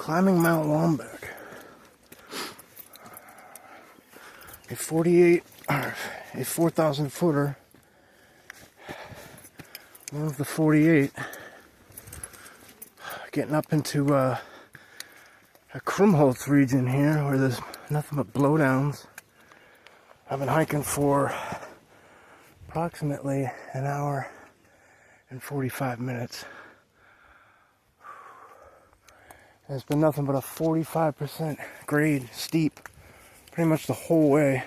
Climbing Mount Waumbek. A 4,000 footer. One of the 48. Getting up into a Krumholtz region here where there's nothing but blowdowns. I've been hiking for approximately an hour and 45 minutes. There's been nothing but a 45% grade, steep, pretty much the whole way.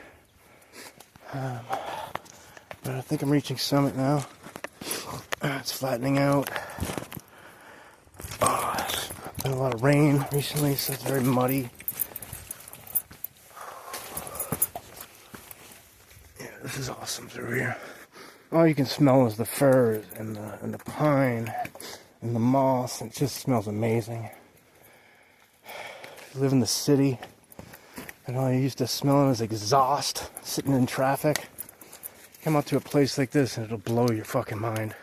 But I think I'm reaching summit now. It's flattening out. There's been a lot of rain recently, so it's very muddy. Yeah, this is awesome through here. All you can smell is the firs and the pine and the moss. It just smells amazing. I live in the city, and all you used to smell is exhaust sitting in traffic. Come out to a place like this and it'll blow your fucking mind.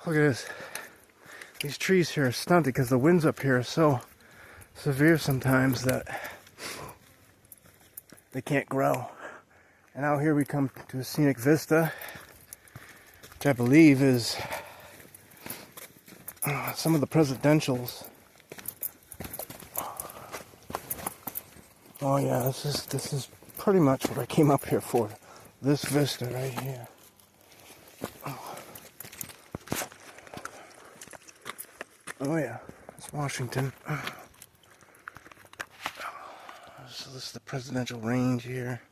Look at this. These trees here are stunted because the winds up here are so severe sometimes that they can't grow. And out here we come to a scenic vista, which I believe is some of the presidentials. Oh yeah, this is pretty much what I came up here for. This vista right here. Oh yeah, it's Washington. So this is the presidential range here.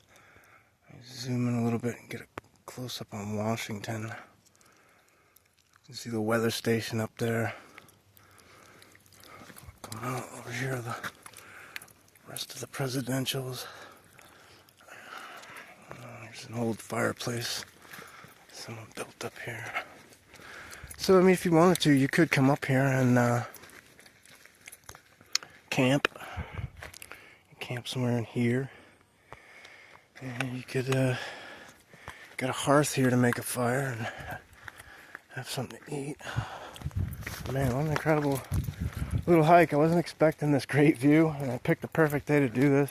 Zoom in a little bit and get a close up on Washington. You can see the weather station up there. Coming out over here, the rest of the presidentials. There's an old fireplace someone built up here. So, I mean, if you wanted to, you could come up here and camp. Camp somewhere in here. And you could get a hearth here to make a fire and have something to eat. Man, what an incredible little hike. I wasn't expecting this great view, and I picked the perfect day to do this.